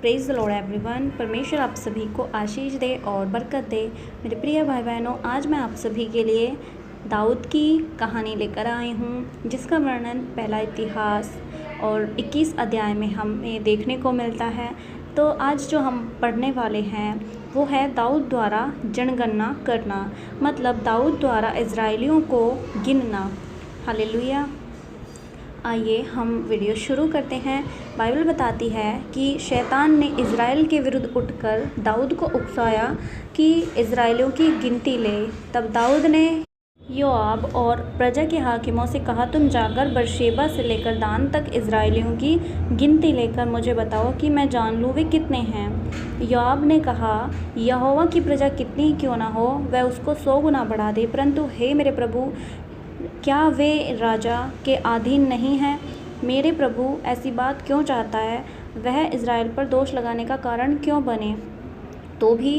Praise the Lord everyone. परमेश्वर आप सभी को आशीष दे और बरकत दे। मेरे प्रिय भाई बहनों, आज मैं आप सभी के लिए दाऊद की कहानी लेकर आई हूँ, जिसका वर्णन पहला इतिहास और 21 अध्याय में हमें देखने को मिलता है। तो आज जो हम पढ़ने वाले हैं वो है दाऊद द्वारा जनगणना करना, मतलब दाऊद द्वारा इज़राइलियों को गिनना। हालेलुया। आइए हम वीडियो शुरू करते हैं। बाइबल बताती है कि शैतान ने इज़राइल के विरुद्ध उठकर दाऊद को उकसाया कि इज़राइलियों की गिनती ले। तब दाऊद ने योआब और प्रजा के हाकिमों से कहा, तुम जाकर बरशेबा से लेकर दान तक इज़राइलियों की गिनती लेकर मुझे बताओ कि मैं जान लूँ वे कितने हैं। योआब ने कहा, यहोवा की प्रजा कितनी ही क्यों ना हो, वह उसको 100 गुना बढ़ा दे, परंतु हे मेरे प्रभु, क्या वे राजा के अधीन नहीं हैं? मेरे प्रभु ऐसी बात क्यों चाहता है? वह इज़राइल पर दोष लगाने का कारण क्यों बने? तो भी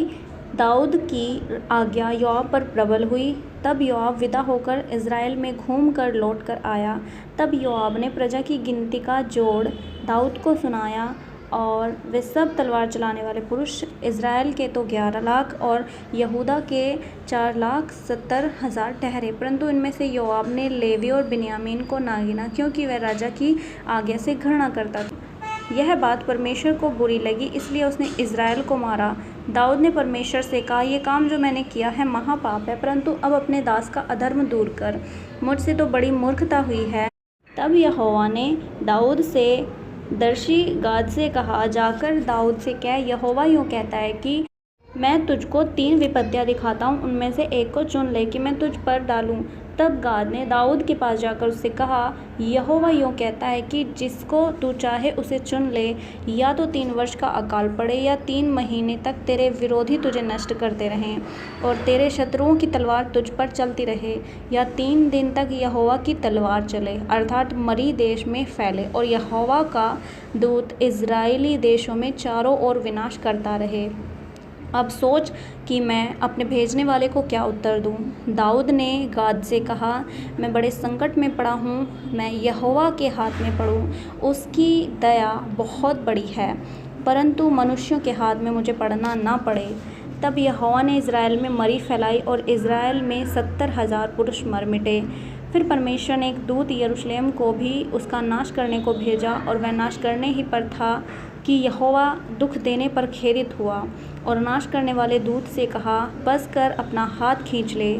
दाऊद की आज्ञा योआब पर प्रबल हुई। तब योआब विदा होकर इज़राइल में घूम कर लौट कर आया। तब योआब ने प्रजा की गिनती का जोड़ दाऊद को सुनाया, और वे सब तलवार चलाने वाले पुरुष इज़राइल के तो 11 लाख और यहूदा के 4,70,000 ठहरे, परंतु इनमें से योआब ने लेवी और बिन्यामीन को ना गिना, क्योंकि वह राजा की आज्ञा से घृणा करता था। यह बात परमेश्वर को बुरी लगी, इसलिए उसने इज़राइल को मारा। दाऊद ने परमेश्वर से कहा, यह काम जो मैंने किया है महापाप है, परंतु अब अपने दास का अधर्म दूर कर, मुझसे तो बड़ी मूर्खता हुई है। तब यहोवा ने दाऊद से दर्शी गाद से कहा, जाकर दाऊद से कह, यहोवा यूँ कहता है कि मैं तुझको 3 विपत्तियाँ दिखाता हूँ, उनमें से एक को चुन ले कि मैं तुझ पर डालूँ। तब गाद ने दाऊद के पास जाकर उससे कहा, यहोवा यूँ कहता है कि जिसको तू चाहे उसे चुन ले, या तो 3 वर्ष का अकाल पड़े, या 3 महीने तक तेरे विरोधी तुझे नष्ट करते रहें और तेरे शत्रुओं की तलवार तुझ पर चलती रहे, या 3 दिन तक यहोवा की तलवार चले, अर्थात मरी देश में फैले, और यहोवा का दूत इज़राइली देशों में चारों ओर विनाश करता रहे। अब सोच कि मैं अपने भेजने वाले को क्या उत्तर दूं। दाऊद ने गाद से कहा, मैं बड़े संकट में पड़ा हूँ, मैं यहोवा के हाथ में पड़ूँ। उसकी दया बहुत बड़ी है, परंतु मनुष्यों के हाथ में मुझे पड़ना ना पड़े। तब यहोवा ने इज़राइल में मरी फैलाई और इज़राइल में 70,000 पुरुष मर मिटे। फिर परमेश्वर ने एक दूत यरूशलेम को भी उसका नाश करने को भेजा, और वह नाश करने ही पर था कि यहोवा दुख देने पर खेदित हुआ और नाश करने वाले दूत से कहा, बस कर अपना हाथ खींच ले।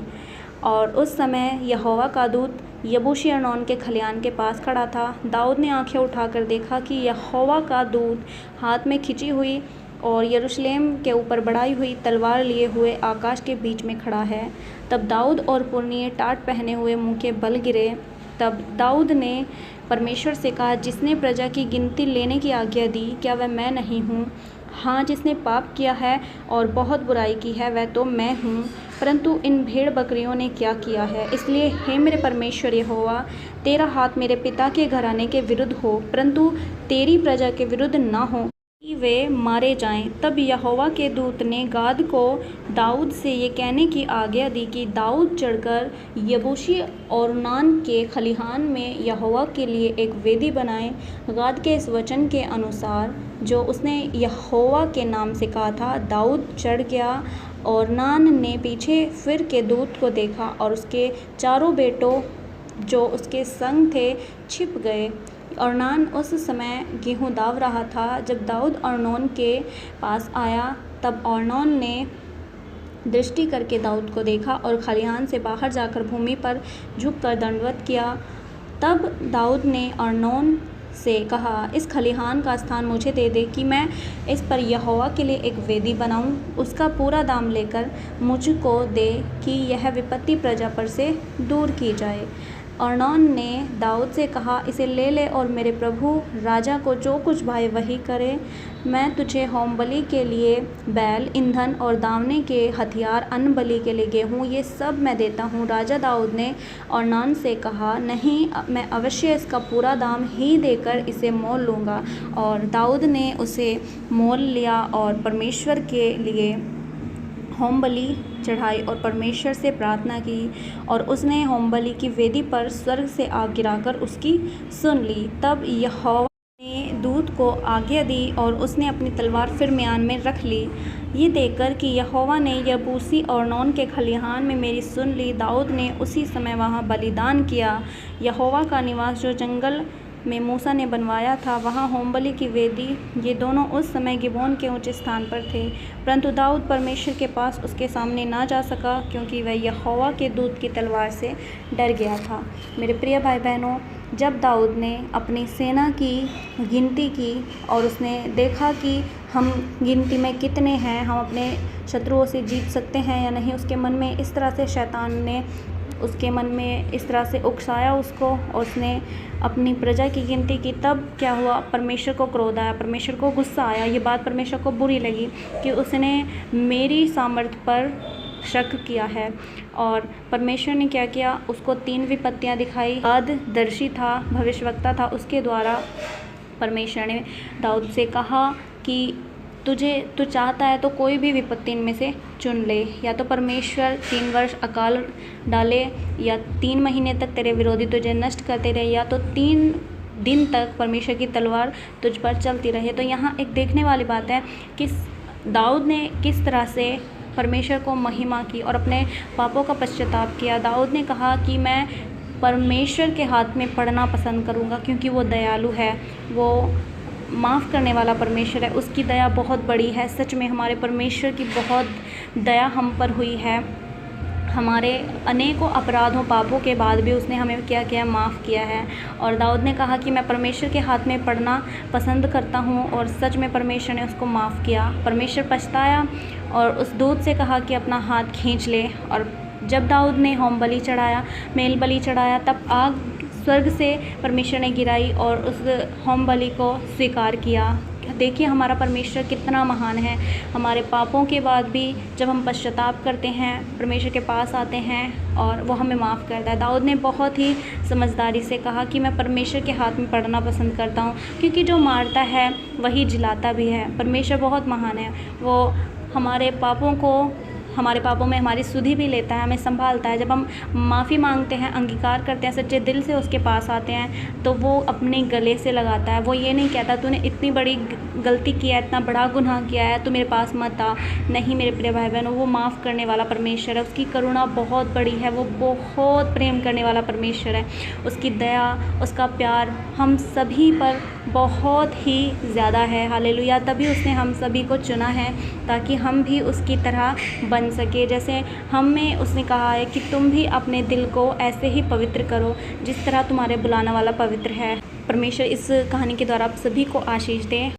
और उस समय यहोवा का दूत यबूशी अर्नोन के खलिहान के पास खड़ा था। दाऊद ने आंखें उठाकर देखा कि यहोवा का दूत हाथ में खिंची हुई और यरूशलेम के ऊपर बढ़ाई हुई तलवार लिए हुए आकाश के बीच में खड़ा है। तब दाऊद और पुरनिये टाट पहने हुए मुँह के बल गिरे। तब दाऊद ने परमेश्वर से कहा, जिसने प्रजा की गिनती लेने की आज्ञा दी, क्या वह मैं नहीं हूँ? हाँ, जिसने पाप किया है और बहुत बुराई की है, वह तो मैं हूँ, परंतु इन भेड़ बकरियों ने क्या किया है? इसलिए हे मेरे परमेश्वर यहोवा, तेरा हाथ मेरे पिता के घराने के विरुद्ध हो, परंतु तेरी प्रजा के विरुद्ध ना हो कि वे मारे जाएं। तब यहोवा के दूत ने गाद को दाऊद से ये कहने की आज्ञा दी कि दाऊद चढ़कर यबूशी अर्नोन के खलिहान में यहोवा के लिए एक वेदी बनाए। गाद के इस वचन के अनुसार जो उसने यहोवा के नाम से कहा था, दाऊद चढ़ गया। अर्नोन ने पीछे फिर के दूत को देखा, और उसके 4 बेटों जो उसके संग थे छिप गए। अर्नोन उस समय गेहूँ दाव रहा था। जब दाऊद अर्नोन के पास आया, तब अर्नोन ने दृष्टि करके दाऊद को देखा और खलिहान से बाहर जाकर भूमि पर झुककर दंडवत किया। तब दाऊद ने अर्नोन से कहा, इस खलिहान का स्थान मुझे दे दे कि मैं इस पर यहोवा के लिए एक वेदी बनाऊं। उसका पूरा दाम लेकर मुझको दे कि यह विपत्ति प्रजा पर से दूर की जाए। अर्नोन ने दाऊद से कहा, इसे ले ले और मेरे प्रभु राजा को जो कुछ भाई वही करे। मैं तुझे होम बलि के लिए बैल, ईंधन और दावने के हथियार, अन्न बलि के लिए गेहूँ, ये सब मैं देता हूँ। राजा दाऊद ने अर्नोन से कहा, नहीं, मैं अवश्य इसका पूरा दाम ही देकर इसे मोल लूँगा। और दाऊद ने उसे मोल लिया और परमेश्वर के लिए होम बलि चढ़ाई और परमेश्वर से प्रार्थना की, और उसने होम बलि की वेदी पर स्वर्ग से आग गिराकर उसकी सुन ली। तब यहोवा ने दूत दाऊद को आज्ञा दी और उसने अपनी तलवार फिर म्यान में रख ली। ये देखकर कि यहोवा ने यबूसी और नोन के खलिहान में मेरी सुन ली, दाऊद ने उसी समय वहाँ बलिदान किया। यहोवा का निवास जो जंगल में मूसा ने बनवाया था, वहाँ होमबलि की वेदी, ये दोनों उस समय गिबोन के ऊंचे स्थान पर थे। परंतु दाऊद परमेश्वर के पास उसके सामने ना जा सका, क्योंकि वह यहोवा के दूत की तलवार से डर गया था। मेरे प्रिय भाई बहनों, जब दाऊद ने अपनी सेना की गिनती की और उसने देखा कि हम गिनती में कितने हैं, हम अपने शत्रुओं से जीत सकते हैं या नहीं, उसके मन में इस तरह से शैतान ने उसके मन में इस तरह से उकसाया उसको, और उसने अपनी प्रजा की गिनती की। तब क्या हुआ, परमेश्वर को क्रोध आया, परमेश्वर को गुस्सा आया। ये बात परमेश्वर को बुरी लगी कि उसने मेरी सामर्थ्य पर शक किया है। और परमेश्वर ने क्या किया, उसको 3 विपत्तियाँ दिखाई। दर्शी था, भविष्यवक्ता था, उसके द्वारा परमेश्वर ने दाऊद से कहा कि तू चाहता है तो कोई भी विपत्ति इनमें से चुन ले, या तो परमेश्वर 3 वर्ष अकाल डाले, या 3 महीने तक तेरे विरोधी तुझे नष्ट करते रहे, या तो 3 दिन तक परमेश्वर की तलवार तुझ पर चलती रहे। तो यहाँ एक देखने वाली बात है कि दाऊद ने किस तरह से परमेश्वर को महिमा की और अपने पापों का पश्चाताप किया। दाऊद ने कहा कि मैं परमेश्वर के हाथ में पड़ना पसंद करूँगा, क्योंकि वो दयालु है, वो माफ़ करने वाला परमेश्वर है, उसकी दया बहुत बड़ी है। सच में हमारे परमेश्वर की बहुत दया हम पर हुई है। हमारे अनेकों अपराधों पापों के बाद भी उसने हमें क्या किया, माफ़ किया है। और दाऊद ने कहा कि मैं परमेश्वर के हाथ में पड़ना पसंद करता हूँ, और सच में परमेश्वर ने उसको माफ़ किया। परमेश्वर पछताया और उस दूत से कहा कि अपना हाथ खींच ले। और जब दाऊद ने होम बलि चढ़ाया, मेल बलि चढ़ाया, तब आग स्वर्ग से परमेश्वर ने गिराई और उस होम बलि को स्वीकार किया। देखिए हमारा परमेश्वर कितना महान है। हमारे पापों के बाद भी जब हम पश्चाताप करते हैं, परमेश्वर के पास आते हैं और वो हमें माफ़ करता है। दाऊद ने बहुत ही समझदारी से कहा कि मैं परमेश्वर के हाथ में पड़ना पसंद करता हूँ, क्योंकि जो मारता है वही जिलाता भी है। परमेश्वर बहुत महान है, वो हमारे पापों में हमारी सुधि भी लेता है, हमें संभालता है। जब हम माफ़ी मांगते हैं, अंगीकार करते हैं, सच्चे दिल से उसके पास आते हैं, तो वो अपने गले से लगाता है। वो ये नहीं कहता तूने इतनी बड़ी गलती किया है, इतना बड़ा गुनाह किया है, तो मेरे पास मत आ। नहीं मेरे प्रिय भाई बहनों, वो माफ़ करने वाला परमेश्वर है। उसकी करुणा बहुत बड़ी है, वो बहुत प्रेम करने वाला परमेश्वर है। उसकी दया, उसका प्यार हम सभी पर बहुत ही ज़्यादा है। हालेलुया। तभी उसने हम सभी को चुना है ताकि हम भी उसकी तरह बन सके। जैसे हमें उसने कहा है कि तुम भी अपने दिल को ऐसे ही पवित्र करो जिस तरह तुम्हारे बुलाने वाला पवित्र है। परमेश्वर इस कहानी के द्वारा आप सभी को आशीष दे।